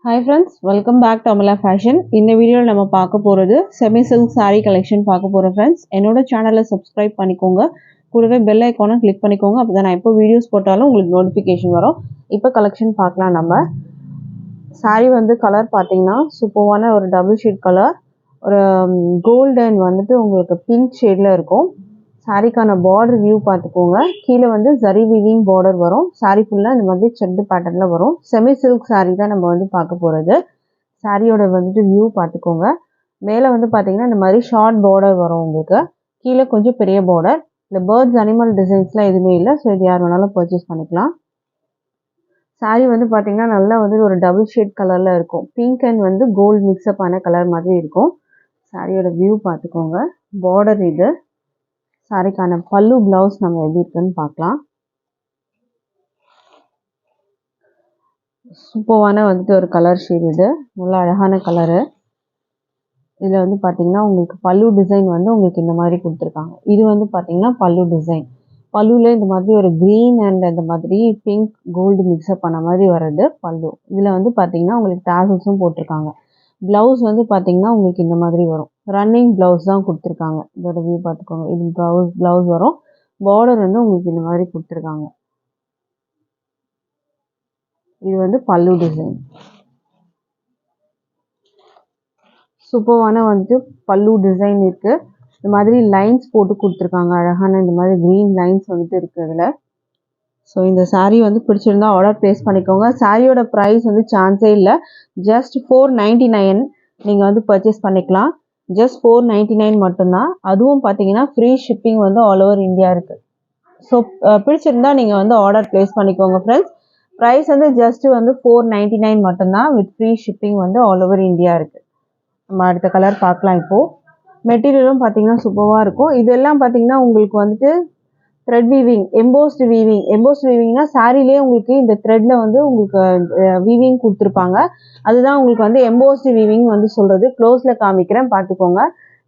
Hi friends, welcome back to Amala Fashion. இந்த வீடியோல நம்ம பார்க்க போறது semi silk saree collection பார்க்க போறோம் friends. என்னோட சேனலை subscribe பண்ணிக்கோங்க. கூடவே bell icon-ஐ click பண்ணிக்கோங்க. அப்பதான் நான் எப்போ வீடியோஸ் போட்டாலும் உங்களுக்கு notification வரும். இப்போ collection பார்க்கலாம் நம்ம. saree வந்து கலர் பாத்தீங்கன்னா சூப்பரான ஒரு டபுள் ஷேட் கலர். ஒரு கோல்டன் வந்துட்டு உங்களுக்கு பிங்க் ஷேட்ல இருக்கும். சாரிக்கான பார்டர் வியூ பார்த்துக்கோங்க. கீழே வந்து ஜரி வீவிங் பார்டர் வரும். சாரி ஃபுல்லாக இந்த மாதிரி செக்டு பேட்டர்னில் வரும். செமி சில்க் சாரி தான் நம்ம வந்து பார்க்க போகிறது. சாரியோட வந்துட்டு வியூ பார்த்துக்கோங்க. மேலே வந்து பார்த்தீங்கன்னா இந்த மாதிரி ஷார்ட் பார்டர் வரும் உங்களுக்கு. கீழே கொஞ்சம் பெரிய பார்டர். இந்த பேர்ட்ஸ் அனிமல் டிசைன்ஸ்லாம் எதுவுமே இல்லை. ஸோ இது யார் வேணாலும் பர்ச்சேஸ் பண்ணிக்கலாம். சாரி வந்து பார்த்தீங்கன்னா நல்லா வந்து ஒரு டபுள் ஷேட் கலரில் இருக்கும். பிங்க் அண்ட் வந்து கோல்டு மிக்ஸ்அப் ஆன கலர் மாதிரி இருக்கும். சாரியோட வியூ பார்த்துக்கோங்க. பார்டர் இது. சாரிக்கான பல்லு பிளவுஸ் நம்ம எப்படி இருக்குன்னு பார்க்கலாம். சூப்பரான வந்துட்டு ஒரு கலர் ஷேட் இது. நல்லா அழகான கலரு. இதில் வந்து பார்த்தீங்கன்னா உங்களுக்கு பல்லு டிசைன் வந்து உங்களுக்கு இந்த மாதிரி கொடுத்துருக்காங்க. இது வந்து பார்த்தீங்கன்னா பல்லு டிசைன். பல்லுவில் இந்த மாதிரி ஒரு க்ரீன் அண்ட் அந்த மாதிரி பிங்க் கோல்டு மிக்ஸ்அப் பண்ண மாதிரி வர்றது பல்லு. இதில் வந்து பார்த்தீங்கன்னா உங்களுக்கு டாசல்ஸும் போட்டிருக்காங்க. ப்ளவுஸ் வந்து பார்த்தீங்கன்னா உங்களுக்கு இந்த மாதிரி வரும். ரன்னிங் ப்ளவுஸ் தான் கொடுத்துருக்காங்க. இதோட வியூ பார்த்துக்கோங்க. இது ப்ளவுஸ் வரும். பார்டர் வந்து உங்களுக்கு இந்த மாதிரி கொடுத்துருக்காங்க. இது வந்து பல்லு டிசைன். சூப்பரான வந்துட்டு பல்லு டிசைன் இருக்கு. இந்த மாதிரி லைன்ஸ் போட்டு கொடுத்துருக்காங்க. அழகான இந்த மாதிரி க்ரீன் லைன்ஸ் வந்துட்டு இருக்கு இதில். ஸோ இந்த சாரீ வந்து பிடிச்சிருந்தா ஆர்டர் ப்ளேஸ் பண்ணிக்கோங்க. சாரியோட ப்ரைஸ் வந்து சான்ஸே இல்லை. ஜஸ்ட் 499 நீங்கள் வந்து பர்ச்சேஸ் பண்ணிக்கலாம். ஜஸ்ட் 499 மட்டும்தான். அதுவும் பார்த்தீங்கன்னா ஃப்ரீ ஷிப்பிங் வந்து ஆல் ஓவர் இந்தியா இருக்குது. ஸோ பிடிச்சிருந்தா நீங்கள் வந்து ஆர்டர் ப்ளேஸ் பண்ணிக்கோங்க ஃப்ரெண்ட்ஸ். ப்ரைஸ் வந்து ஜஸ்ட் வந்து 499 மட்டும்தான். வித் ஃப்ரீ ஷிப்பிங் வந்து ஆல் ஓவர் இந்தியா இருக்குது. நம்ம அடுத்த கலர் பார்க்கலாம். இப்போது மெட்டீரியலும் பார்த்தீங்கன்னா சூப்பராக இருக்கும். இதெல்லாம் பார்த்தீங்கன்னா உங்களுக்கு வந்துட்டு thread weaving, embossed weaving. Embossed வீவிங்னா சாரிலே உங்களுக்கு இந்த த்ரெட்ல வந்து உங்களுக்கு வீவிங் கொடுத்துருப்பாங்க. அதுதான் உங்களுக்கு வந்து எம்போஸ்டு வீவிங் வந்து சொல்கிறது. க்ளோஸில் காமிக்கிறேன் பார்த்துக்கோங்க.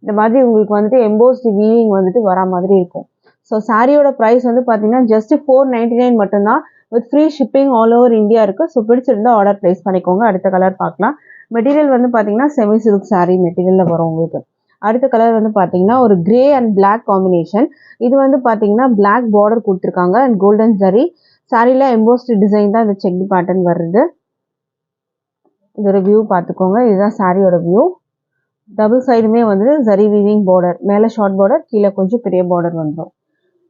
இந்த மாதிரி உங்களுக்கு வந்துட்டு எம்போஸ்டு வீவிங் வந்துட்டு வரா மாதிரி இருக்கும். ஸோ சாரியோட ப்ரைஸ் வந்து பார்த்தீங்கன்னா ஜஸ்ட் 499 மட்டும்தான். With free shipping all over India இருக்குது. ஸோ பிடிச்சிருந்தா ஆர்டர் ப்ளேஸ் பண்ணிக்கோங்க. அடுத்த கலர் பார்க்கலாம். மெட்டீரியல் வந்து பார்த்தீங்கன்னா செமி சில்க் சாரீ மெட்டீரியலில் வரும் உங்களுக்கு. அடுத்த கலர் வந்து பார்த்தீங்கன்னா ஒரு கிரே அண்ட் பிளாக் காம்பினேஷன். இது வந்து பார்த்தீங்கன்னா பிளாக் பார்டர் கொடுத்துருக்காங்க அண்ட் கோல்டன் ஜரி. சாரியில் எம்போஸ்டு டிசைன் தான் இந்த செக்டு பேட்டர்ன் வருது. இதோட வியூ பார்த்துக்கோங்க. இதுதான் சாரியோட வியூ. டபுள் சைடுமே வந்து ஜரி வீவிங் பார்டர். மேலே ஷார்ட் பார்டர், கீழே கொஞ்சம் பெரிய பார்டர் வந்துடும்.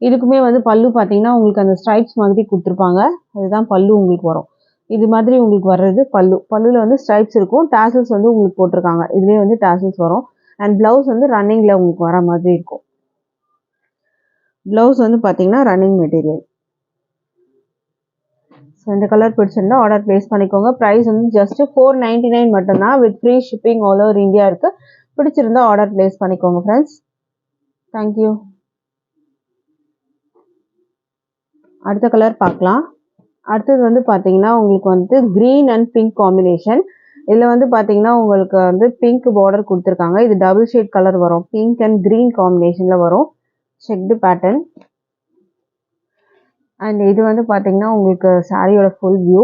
இதுக்குமே வந்து பல்லு பார்த்தீங்கன்னா உங்களுக்கு அந்த ஸ்ட்ரைப்ஸ் மாதிரி கொடுத்துருப்பாங்க. அதுதான் பல்லு உங்களுக்கு வரும். இது மாதிரி உங்களுக்கு வர்றது பல்லு. பல்லுவில் வந்து ஸ்ட்ரைப்ஸ் இருக்கும். டாசல்ஸ் வந்து உங்களுக்கு போட்டிருக்காங்க. இதுலேயே வந்து டாசல்ஸ் வரும். அண்ட் ப்ளவுஸ் வந்து ரன்னிங்கில் உங்களுக்கு வர மாதிரி இருக்கும். ப்ளவுஸ் வந்து பார்த்தீங்கன்னா ரன்னிங் மெட்டீரியல். ஸோ இந்த கலர் பிடிச்சிருந்தா ஆர்டர் ப்ளேஸ் பண்ணிக்கோங்க. ப்ரைஸ் வந்து ஜஸ்ட் 499 மட்டும்தான். With free shipping all over India இருக்குது. பிடிச்சிருந்தா ஆர்டர் ப்ளேஸ் பண்ணிக்கோங்க ஃப்ரெண்ட்ஸ். தேங்க்யூ. அடுத்த கலர் பார்க்கலாம். அடுத்தது வந்து பார்த்தீங்கன்னா உங்களுக்கு வந்து க்ரீன் அண்ட் பிங்க் காம்பினேஷன். இதில் வந்து பார்த்தீங்கன்னா உங்களுக்கு வந்து பிங்க் பார்டர் கொடுத்துருக்காங்க. இது டபுள் ஷேட் கலர் வரும். பிங்க் அண்ட் க்ரீன் காம்பினேஷனில் வரும். Checked pattern. அண்ட் இது வந்து பார்த்தீங்கன்னா உங்களுக்கு சாரியோட ஃபுல் வியூ.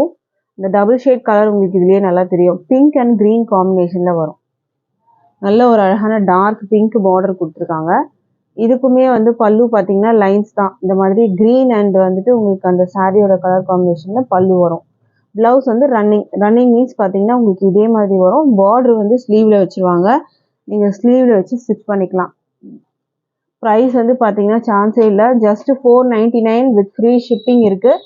இந்த டபுள் ஷேட் கலர் உங்களுக்கு இதுலேயே நல்லா தெரியும். பிங்க் அண்ட் க்ரீன் காம்பினேஷனில் வரும். நல்ல ஒரு அழகான டார்க் பிங்க் பார்டர் கொடுத்துருக்காங்க. இதுக்குமே வந்து பல்லு பார்த்தீங்கன்னா லைன்ஸ் தான். இந்த மாதிரி க்ரீன் அண்ட் வந்துட்டு உங்களுக்கு அந்த சாரியோட கலர் காம்பினேஷனில் பல்லு வரும். ப்ளவுஸ் வந்து ரன்னிங் மீன்ஸ் பார்த்தீங்கன்னா உங்களுக்கு இதே மாதிரி வரும். பார்டர் வந்து ஸ்லீவில் வச்சுருவாங்க. நீங்கள் ஸ்லீவில் வச்சு ஸ்டிச் பண்ணிக்கலாம். ப்ரைஸ் வந்து பார்த்தீங்கன்னா சான்ஸே இல்லை. ஜஸ்ட் 499 வித் ஃப்ரீ ஷிப்பிங் இருக்குது.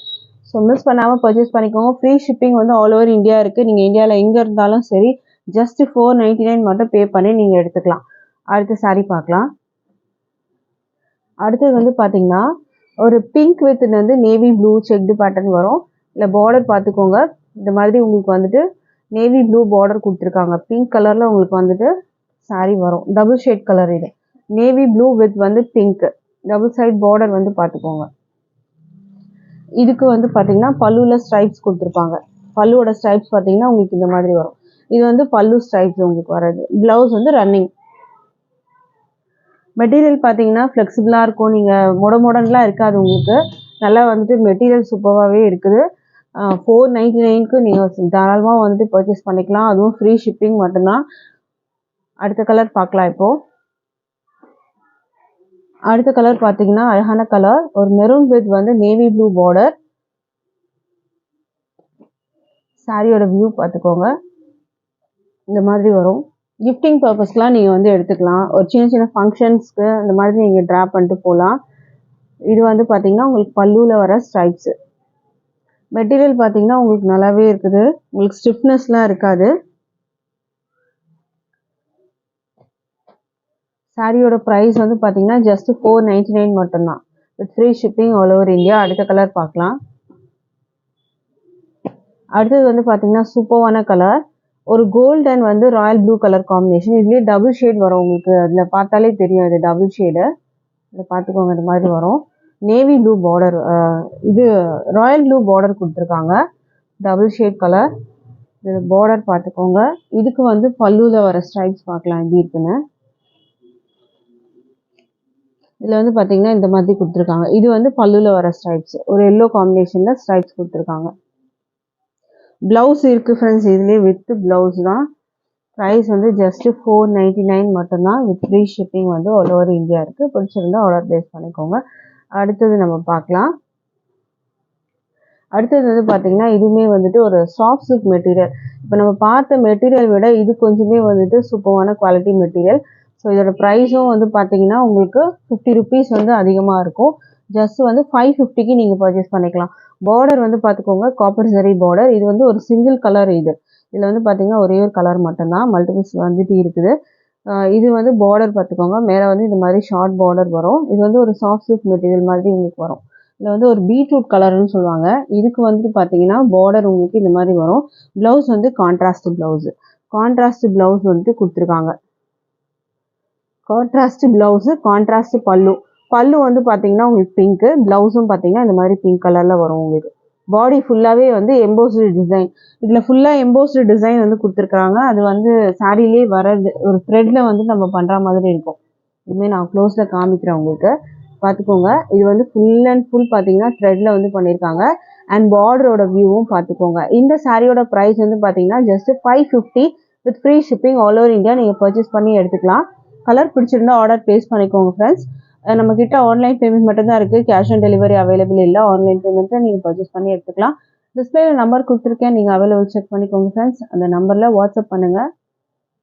ஸோ மிஸ் பண்ணாமல் பர்ச்சேஸ் பண்ணிக்கோங்க. ஃப்ரீ ஷிப்பிங் வந்து ஆல் ஓவர் இந்தியா இருக்குது. நீங்கள் இந்தியாவில் எங்கே இருந்தாலும் சரி ஜஸ்ட் 499 மட்டும் பே பண்ணி நீங்கள் எடுத்துக்கலாம். அடுத்த சாரீ பார்க்கலாம். அடுத்தது வந்து பார்த்தீங்கன்னா ஒரு பிங்க் வித் வந்து நேவி ப்ளூ செக்டு பேட்டர்ன் வரும். இல்லை பார்டர் பார்த்துக்கோங்க. இந்த மாதிரி உங்களுக்கு வந்துட்டு நேவி ப்ளூ பார்டர் கொடுத்துருக்காங்க. பிங்க் கலரில் உங்களுக்கு வந்துட்டு சாரீ வரும். டபுள் ஷேட் கலர் இது. நேவி ப்ளூ வித் வந்து பிங்க். டபுள் சைட் பார்டர் வந்து பார்த்துக்கோங்க. இதுக்கு வந்து பார்த்தீங்கன்னா பல்லுவில் ஸ்ட்ரைப்ஸ் கொடுத்துருப்பாங்க. பல்லுவோட ஸ்ட்ரைப்ஸ் பார்த்தீங்கன்னா உங்களுக்கு இந்த மாதிரி வரும். இது வந்து பல்லு ஸ்ட்ரைப்ஸ் உங்களுக்கு வர்றது. ப்ளவுஸ் வந்து ரன்னிங். மெட்டீரியல் பார்த்தீங்கன்னா ஃப்ளெக்சிபிளாக இருக்கும். நீங்கள் மொடன்லாம் இருக்காது உங்களுக்கு. நல்லா வந்துட்டு மெட்டீரியல் சூப்பராகவே இருக்குது. 499க்கு நீங்கள் தாராளமாக வந்துட்டு பர்ச்சேஸ் பண்ணிக்கலாம். அதுவும் ஃப்ரீ ஷிப்பிங் மட்டும்தான். அடுத்த கலர் பார்க்கலாம். இப்போது அடுத்த கலர் பார்த்தீங்கன்னா அழகான கலர், ஒரு மெரூன் வித் வந்து நேவி ப்ளூ பார்டர். சாரியோட வியூ பார்த்துக்கோங்க, இந்த மாதிரி வரும். கிஃப்டிங் பர்பஸ்க்குலாம் நீங்கள் வந்து எடுத்துக்கலாம். ஒரு சின்ன சின்ன ஃபங்க்ஷன்ஸ்க்கு இந்த மாதிரி நீங்கள் ட்ரா பண்ணிட்டு போகலாம். இது வந்து பார்த்தீங்கன்னா உங்களுக்கு பல்லுவில் வர ஸ்ட்ரைப்ஸு. மெட்டீரியல் பார்த்தீங்கன்னா உங்களுக்கு நல்லாவே இருக்குது, உங்களுக்கு ஸ்டிஃப்னஸ்லாம் இருக்காது. சாரியோட ப்ரைஸ் வந்து பார்த்தீங்கன்னா ஜஸ்ட் 499 மட்டும்தான், with free shipping all over India. அடுத்த கலர் பார்க்கலாம். அடுத்தது வந்து பார்த்தீங்கன்னா சூப்பரான கலர், ஒரு கோல்ட் அண்ட் வந்து ராயல் ப்ளூ கலர் காம்பினேஷன். இதுலேயே டபுள் ஷேட் வரும் உங்களுக்கு, அதில் பார்த்தாலே தெரியும் இது டபுள் ஷேடு. இதை பார்த்துக்கோங்க, இந்த மாதிரி வரும். நேவி ப்ளூ பார்டர், இது ராயல் ப்ளூ பார்டர் கொடுத்துருக்காங்க, டபுள் ஷேட் கலர். இது பார்டர் பார்த்துக்கோங்க. இதுக்கு வந்து பல்லுவில் வர ஸ்ட்ரைப்ஸ் பார்க்கலாம் எப்படி இருக்குன்னு. இதில் வந்து பார்த்தீங்கன்னா இந்த மாதிரி கொடுத்துருக்காங்க. இது வந்து பல்லுவில் வர ஸ்ட்ரைப்ஸ், ஒரு எல்லோ காம்பினேஷனில் ஸ்ட்ரைப்ஸ் கொடுத்துருக்காங்க. ப்ளவுஸ் இருக்குது ஃப்ரெண்ட்ஸ், இதுலேயே வித் ப்ளவுஸ் தான். ப்ரைஸ் வந்து ஜஸ்ட்டு 499 மட்டும்தான், வித் ஃப்ரீ ஷிப்பிங் வந்து ஆல் ஓவர் இந்தியா இருக்குது. பிடிச்சிருந்தா ஆர்டர் ப்ளேஸ் பண்ணிக்கோங்க. அடுத்தது நம்ம பார்க்கலாம். அடுத்தது வந்து பார்த்தீங்கன்னா இதுவுமே வந்துட்டு ஒரு சாஃப்ட் சில்க் மெட்டீரியல். இப்போ நம்ம பார்த்த மெட்டீரியல் விட இது கொஞ்சமே வந்துட்டு சூப்பரான குவாலிட்டி மெட்டீரியல். ஸோ இதோட ப்ரைஸும் வந்து பார்த்தீங்கன்னா உங்களுக்கு 50 ருபீஸ் வந்து அதிகமாக இருக்கும். ஜஸ்ட் வந்து 550க்கு நீங்கள் பர்ச்சேஸ் பண்ணிக்கலாம். பார்டர் வந்து பார்த்துக்கோங்க, காப்பர் ஜரி பார்டர். இது வந்து ஒரு சிங்கிள் கலர். இதில் வந்து பார்த்தீங்கன்னா ஒரே ஒரு கலர் மட்டும்தான், மல்டிபிள்ஸ் வந்துட்டு இருக்குது. இது வந்து பார்டர் பார்த்துக்கோங்க, மேலே வந்து இந்த மாதிரி ஷார்ட் பார்டர் வரும். இது வந்து ஒரு சாஃப்ட் சில்க் மெட்டீரியல் மாதிரி உங்களுக்கு வரும். இதில் வந்து ஒரு பீட்ரூட் கலர்னு சொல்லுவாங்க. இதுக்கு வந்துட்டு பார்த்தீங்கன்னா பார்டர் உங்களுக்கு இந்த மாதிரி வரும். ப்ளவுஸ் வந்து கான்ட்ராஸ்ட் ப்ளவுஸு, கான்ட்ராஸ்ட் ப்ளவுஸ் வந்துட்டு கொடுத்துருக்காங்க. கான்ட்ராஸ்ட் ப்ளவுஸு, கான்ட்ராஸ்ட் பல்லு. பல்லு வந்து பார்த்தீங்கன்னா உங்களுக்கு பிங்க்கு, ப்ளவுஸும் பார்த்தீங்கன்னா இந்த மாதிரி பிங்க் கலரில் வரும் உங்களுக்கு. பாடி ஃபுல்லாகவே வந்து எம்போஸ்டு டிசைன். இதில் ஃபுல்லாக எம்போஸ்டு டிசைன் வந்து கொடுத்துருக்காங்க. அது வந்து சாரிலே வர்றது, ஒரு த்ரெட்டில் வந்து நம்ம பண்ணுற மாதிரி இருக்கும். இதுமாதிரி நான் க்ளோஸில் காமிக்கிறேன் உங்களுக்கு, பார்த்துக்கோங்க. இது வந்து ஃபுல் அண்ட் ஃபுல் பார்த்தீங்கன்னா த்ரெட்டில் வந்து பண்ணியிருக்காங்க. அண்ட் பார்டரோட வியூவும் பார்த்துக்கோங்க. இந்த சாரியோட ப்ரைஸ் வந்து பார்த்தீங்கன்னா just 550 with free shipping all over India. நீங்கள் பர்ச்சேஸ் பண்ணி எடுத்துக்கலாம். கலர் பிடிச்சிருந்தா ஆர்டர் ப்ளேஸ் பண்ணிக்கோங்க ஃப்ரெண்ட்ஸ். நம்மக்கிட்ட ஆன்லைன் பேமெண்ட் மட்டும் தான் இருக்குது, கேஷ் ஆன் டெலிவரி அவைலபிள் இல்லை. ஆன்லைன் பேமெண்ட்டை நீங்கள் பர்ச்சேஸ் பண்ணி எடுத்துக்கலாம். டிஸ்பிளேல நம்பர் கொடுத்துருக்கேன், நீங்கள் அவைலபிள் செக் பண்ணிக்கோங்க ஃப்ரெண்ட்ஸ். அந்த நம்பரில் வாட்ஸ்அப் பண்ணுங்கள்.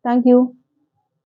தேங்க்யூ.